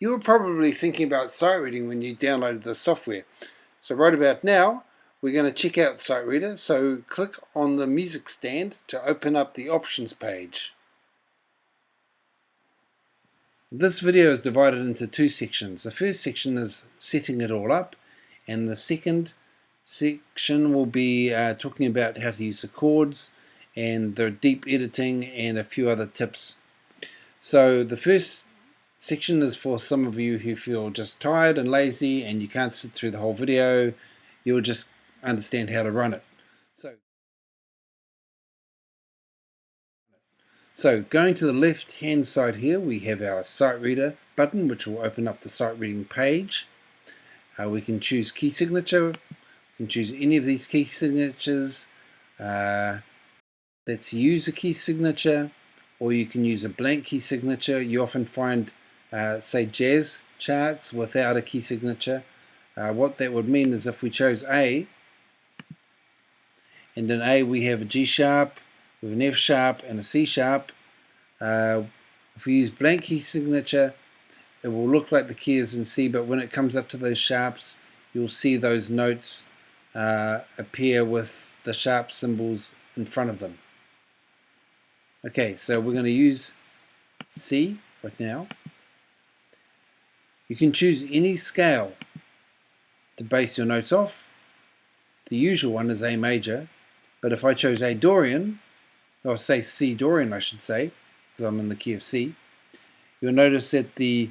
You were probably thinking about sight reading when you downloaded the software. So right about now, we're going to check out SightReader. So click on the music stand to open up the options page. This video is divided into two sections. The first section is setting it all up, and the second section will be talking about how to use the chords and the deep editing and a few other tips. So the first section is for some of you who feel just tired and lazy and you can't sit through the whole video. You'll just understand how to run it. So going to the left hand side here, we have our SightReader button, which will open up the sight reading page. We can choose key signature. We can choose any of these key signatures. Let's use a key signature, or you can use a blank key signature. You often find say jazz charts without a key signature. What that would mean is if we chose A, and in A we have a G sharp, we have an F sharp and a C sharp. If we use blank key signature, it will look like the key is in C, but when it comes up to those sharps, you'll see those notes appear with the sharp symbols in front of them. Okay, so we're going to use C right now. You can choose any scale to base your notes off. The usual one is A major, but if I chose A Dorian, or say C Dorian I should say, because I'm in the key of C, you'll notice that the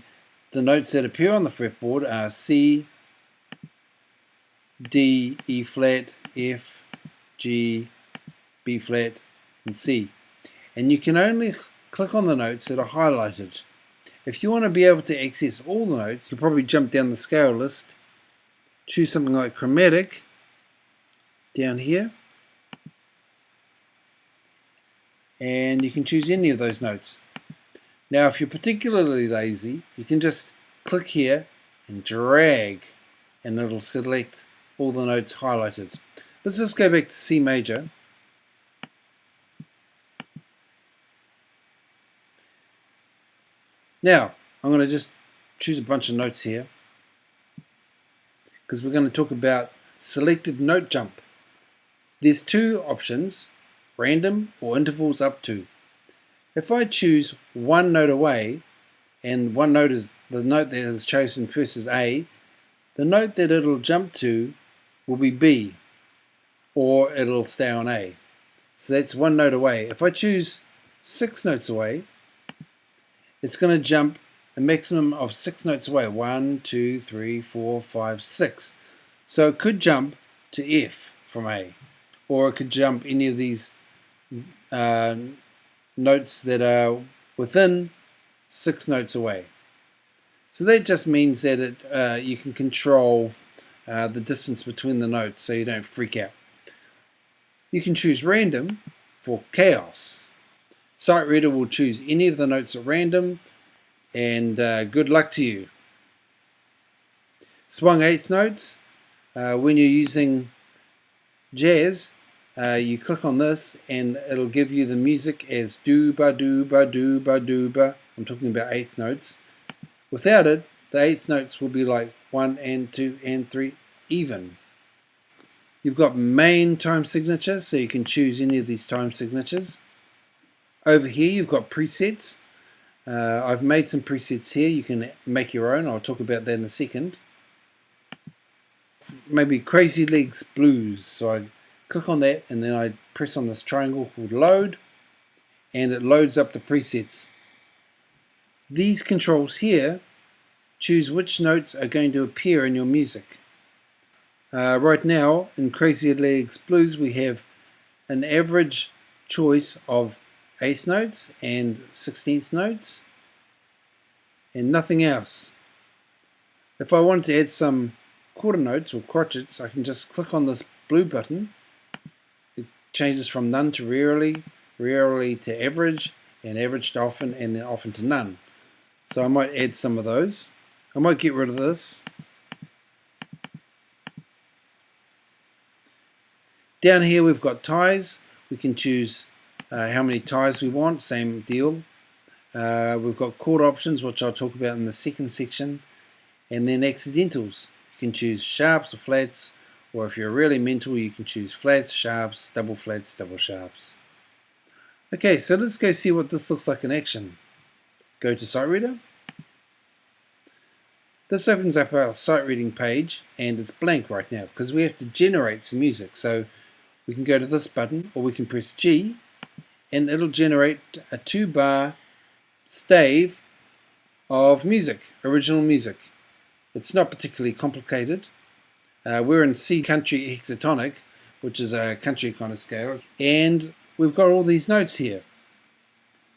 notes that appear on the fretboard are C, D, E flat, F, G, B flat, and C. And you can only click on the notes that are highlighted. If you want to be able to access all the notes, you'll probably jump down the scale list, choose something like chromatic down here, and you can choose any of those notes. Now if you're particularly lazy, you can just click here and drag, and it'll select all the notes highlighted. Let's just go back to C major. Now, I'm going to just choose a bunch of notes here because we're going to talk about selected note jump. There's two options, random or intervals up to. If I choose one note away, and one note is the note that is chosen first is A, the note that it'll jump to will be B, or it'll stay on A. So that's one note away. If I choose 6 notes away, it's going to jump a maximum of 6 notes away. 1, 2, 3, 4, 5, 6. So it could jump to F from A, or it could jump any of these notes that are within 6 notes away. So that just means that you can control the distance between the notes so you don't freak out. You can choose random for chaos. SightReader will choose any of the notes at random, and good luck to you. Swung eighth notes, when you're using jazz, you click on this and it'll give you the music as dooba dooba dooba dooba. I'm talking about eighth notes. Without it, the eighth notes will be like 1 and 2 and 3 even. You've got main time signature, so you can choose any of these time signatures. Over here you've got presets. I've made some presets here. You can make your own. I'll talk about that in a second. Maybe Crazy Legs Blues. So I click on that and then I press on this triangle called load, and it loads up the presets. These controls here choose which notes are going to appear in your music. Right now in Crazy Legs Blues we have an average choice of 8th notes and 16th notes and nothing else. If I wanted to add some quarter notes or crotchets, I can just click on this blue button. It changes from none to rarely, rarely to average, and average to often, and then often to none. So I might add some of those. I might get rid of this. Down here we've got ties. We can choose how many ties we want, same deal. We've got chord options, which I'll talk about in the second section, and then accidentals. You can choose sharps or flats, or if you're really mental, you can choose flats, sharps, double flats, double sharps. Okay, so let's go see what this looks like in action. Go to SightReader. This opens up our sight reading page, and it's blank right now because we have to generate some music. So we can go to this button, or we can press G, and it'll generate a 2-bar stave of music, original music. It's not particularly complicated. We're in C country hexatonic, which is a country kind of scale, and we've got all these notes here.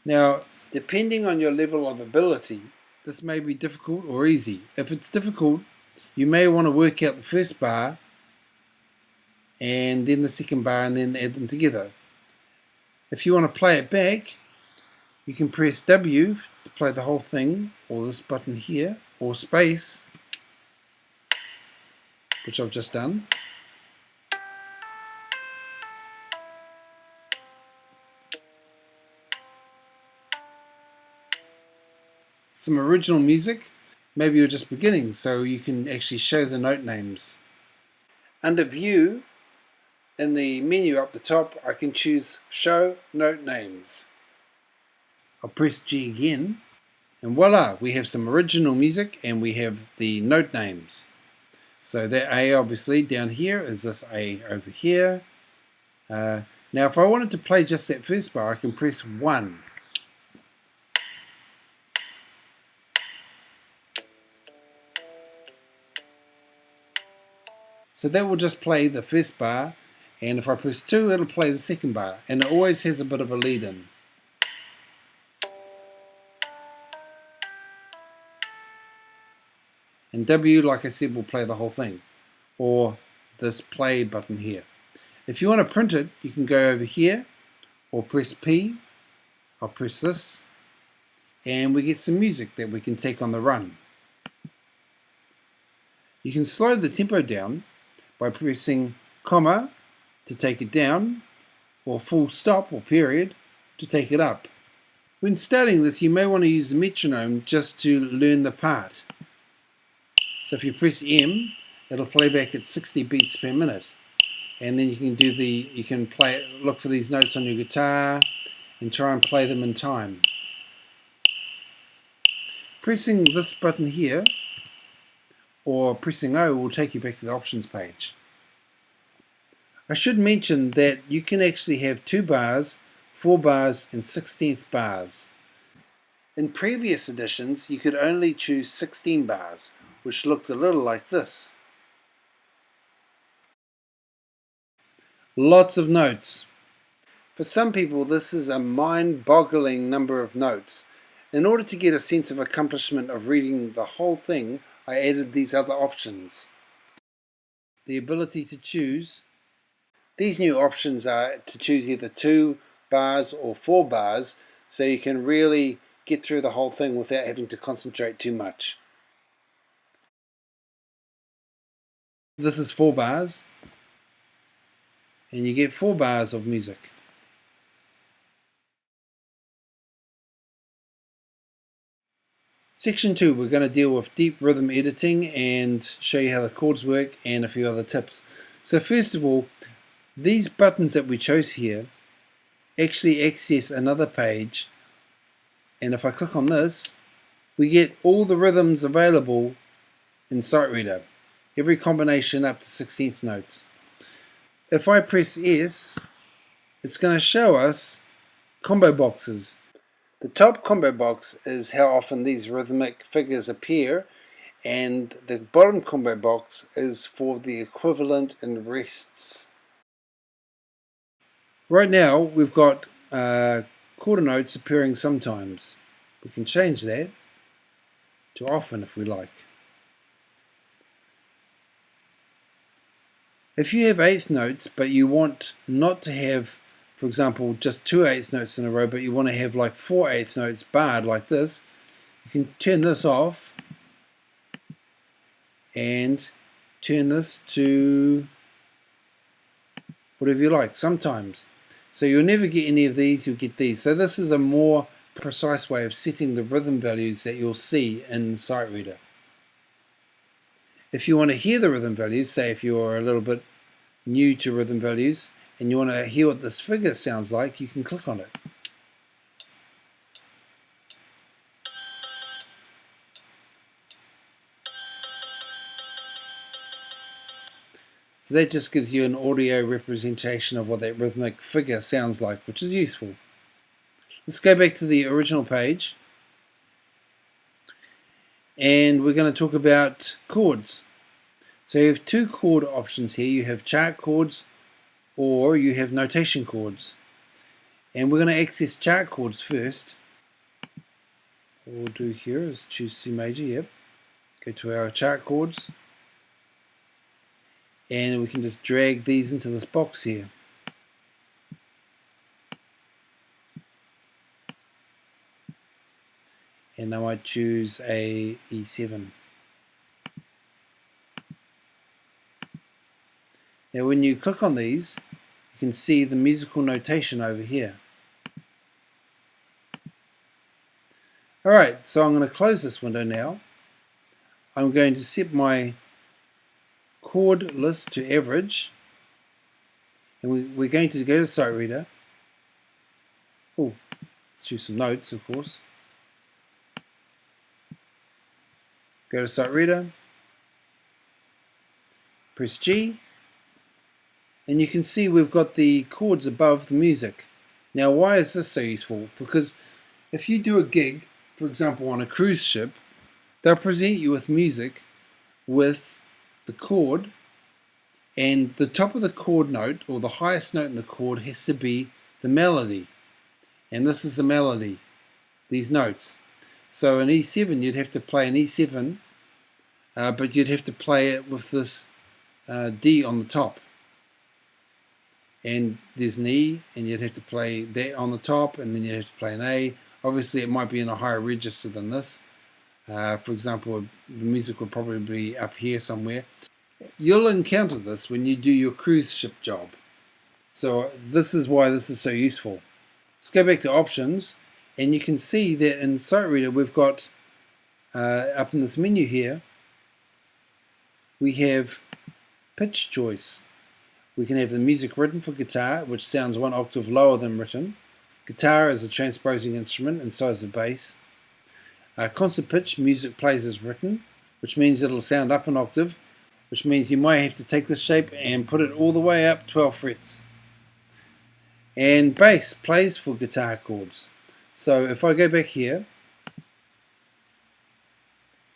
Now, depending on your level of ability, this may be difficult or easy. If it's difficult, you may want to work out the first bar and then the second bar and then add them together. If you want to play it back, you can press W to play the whole thing, or this button here, or space, which I've just done. Some original music. Maybe you're just beginning, so you can actually show the note names. Under View, in the menu up the top, I can choose Show Note Names. I'll press G again, and voila, we have some original music and we have the note names. So that A, obviously, down here is this A over here. Now, if I wanted to play just that first bar, I can press 1. So that will just play the first bar, and if I press 2, it'll play the second bar, and it always has a bit of a lead in. And W, like I said, will play the whole thing, or this play button here. If you want to print it, you can go over here, or press P. I'll press this, and we get some music that we can take on the run. You can slow the tempo down by pressing comma to take it down, or full stop or period to take it up. When starting this, you may want to use the metronome just to learn the part. So if you press M, it'll play back at 60 beats per minute, and then you can look for these notes on your guitar and try and play them in time. Pressing this button here, or pressing O, will take you back to the options page. I should mention that you can actually have 2 bars, 4 bars, and 16th bars. In previous editions, you could only choose 16 bars, which looked a little like this. Lots of notes. For some people, this is a mind-boggling number of notes. In order to get a sense of accomplishment of reading the whole thing, I added these other options. The ability to choose. These new options are to choose either 2 bars or 4 bars, so you can really get through the whole thing without having to concentrate too much. This is 4 bars, and you get 4 bars of music. Section 2, we're going to deal with deep rhythm editing and show you how the chords work and a few other tips. So first of all, these buttons that we chose here actually access another page, and if I click on this, we get all the rhythms available in SightReader, every combination up to 16th notes. If I press S, it's going to show us combo boxes. The top combo box is how often these rhythmic figures appear, and the bottom combo box is for the equivalent in rests. Right now we've got quarter notes appearing sometimes. We can change that to often if we like. If you have 8th notes but you want not to have, for example, just 2 8th notes in a row, but you want to have like 4 8th notes barred like this, you can turn this off and turn this to whatever you like sometimes. So you'll never get any of these, you'll get these. So this is a more precise way of setting the rhythm values that you'll see in SightReader. If you want to hear the rhythm values, say if you're a little bit new to rhythm values and you want to hear what this figure sounds like, you can click on it. So that just gives you an audio representation of what that rhythmic figure sounds like, which is useful. Let's go back to the original page, and we're going to talk about chords. So you have two chord options here. You have chart chords or you have notation chords. And we're going to access chart chords first. What we'll do here is choose C major, yep. Go to our chart chords. And we can just drag these into this box here. And I might choose a E7. Now when you click on these, you can see the musical notation over here. Alright, so I'm going to close this window now. I'm going to set my chord list to average, and we're going to go to SightReader. Oh, let's choose some notes, of course. Go to SightReader, press G, and you can see we've got the chords above the music. Now why is this so useful? Because if you do a gig, for example on a cruise ship, they'll present you with music with the chord, and the top of the chord note, or the highest note in the chord, has to be the melody. And this is the melody, these notes. So in E7 you'd have to play an E7, but you'd have to play it with this D on the top. And there's an E, and you'd have to play that on the top, and then you'd have to play an A. Obviously it might be in a higher register than this. For example, the music would probably be up here somewhere. You'll encounter this when you do your cruise ship job. So this is why this is so useful. Let's go back to options, and you can see that in SightReader we've got up in this menu here, we have pitch choice. We can have the music written for guitar, which sounds one octave lower than written. Guitar is a transposing instrument, and so is the bass. Concert pitch, music plays as written, which means it'll sound up an octave, which means you might have to take this shape and put it all the way up 12 frets. And bass plays for guitar chords. So if I go back here,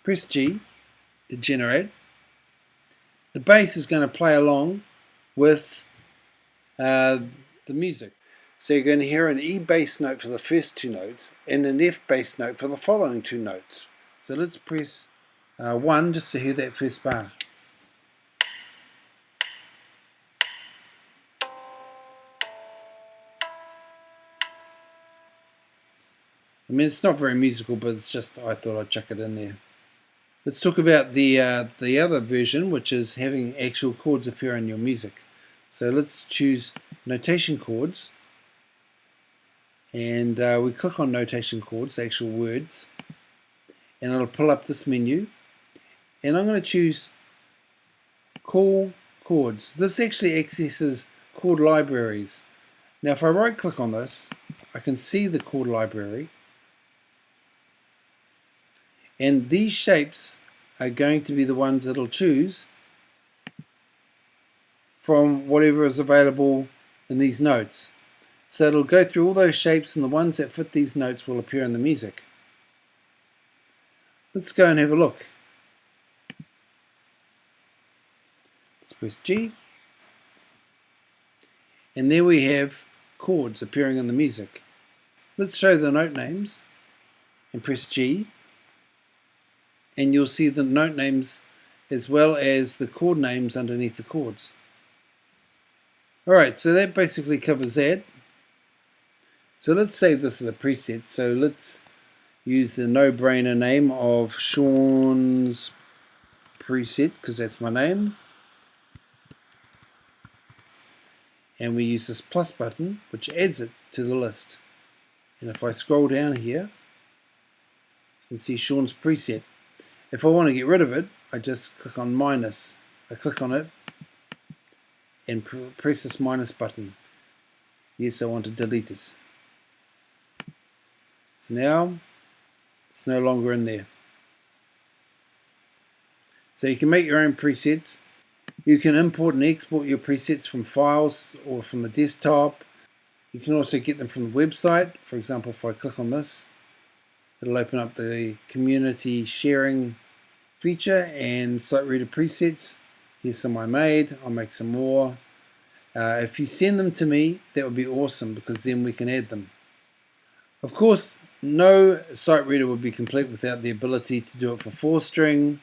press G to generate, the bass is going to play along with the music. So you're going to hear an E bass note for the first two notes and an F bass note for the following two notes. So let's press 1 just to hear that first bar. I mean, it's not very musical, but it's just, I thought I'd chuck it in there. Let's talk about the other version, which is having actual chords appear in your music. So let's choose notation chords, and we click on notation chords, the actual words, and it'll pull up this menu, and I'm going to choose call chords. This actually accesses chord libraries. Now if I right click on this, I can see the chord library, and these shapes are going to be the ones that it'll choose from whatever is available in these notes. So it'll go through all those shapes, and the ones that fit these notes will appear in the music. Let's go and have a look. Let's press G, and there we have chords appearing in the music. Let's show the note names and press G, and you'll see the note names as well as the chord names underneath the chords. Alright, so that basically covers that. So let's save this as a preset. So let's use the no-brainer name of Sean's preset, because that's my name. And we use this plus button, which adds it to the list. And if I scroll down here, you can see Sean's preset. If I want to get rid of it, I just click on minus. I click on it and press this minus button. Yes, I want to delete it. So now it's no longer in there. So you can make your own presets. You can import and export your presets from files or from the desktop. You can also get them from the website. For example, if I click on this, it'll open up the community sharing feature and SightReader presets. Here's some I made. I'll make some more. If you send them to me, that would be awesome, because then we can add them. Of course, no SightReader would be complete without the ability to do it for 4-string,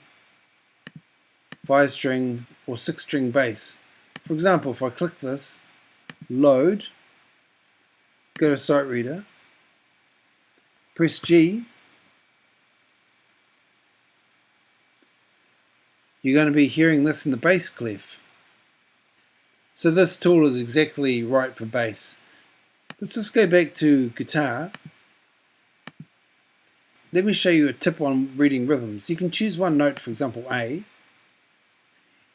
5-string, or 6-string bass. For example, if I click this, load, go to SightReader, press G, you're going to be hearing this in the bass clef. So this tool is exactly right for bass. Let's just go back to guitar. Let me show you a tip on reading rhythms. You can choose one note, for example A,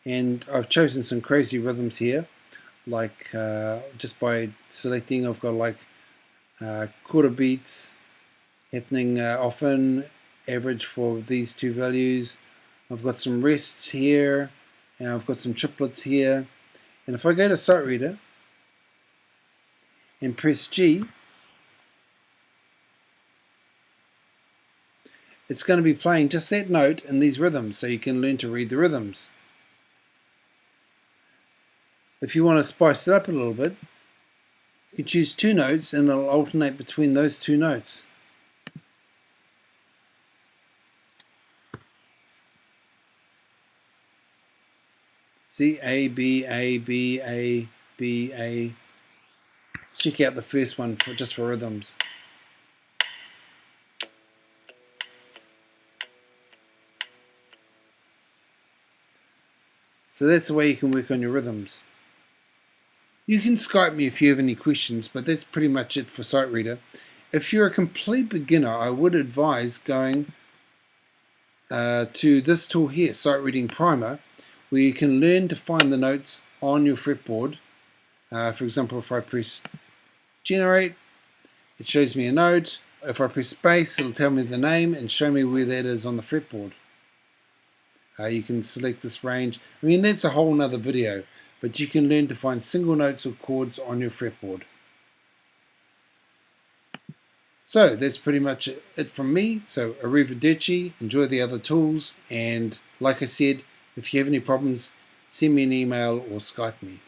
and I've chosen some crazy rhythms here, like just by selecting, I've got like quarter beats happening often, average for these two values. I've got some rests here, and I've got some triplets here. And if I go to SightReader and press G, it's going to be playing just that note in these rhythms, so you can learn to read the rhythms. If you want to spice it up a little bit, you can choose 2 notes and it'll alternate between those 2 notes. See, A, B, A, B, A, B, A. Let's check out the first one just for rhythms. So that's the way you can work on your rhythms. You can Skype me if you have any questions, but that's pretty much it for SightReader. If you're a complete beginner, I would advise going to this tool here, Sight Reading Primer, where you can learn to find the notes on your fretboard. For example, if I press generate, it shows me a note. If I press space, it'll tell me the name and show me where that is on the fretboard. You can select this range. I mean, that's a whole nother video, but you can learn to find single notes or chords on your fretboard. So that's pretty much it from me. So arrivederci, enjoy the other tools, and like I said, if you have any problems, send me an email or Skype me.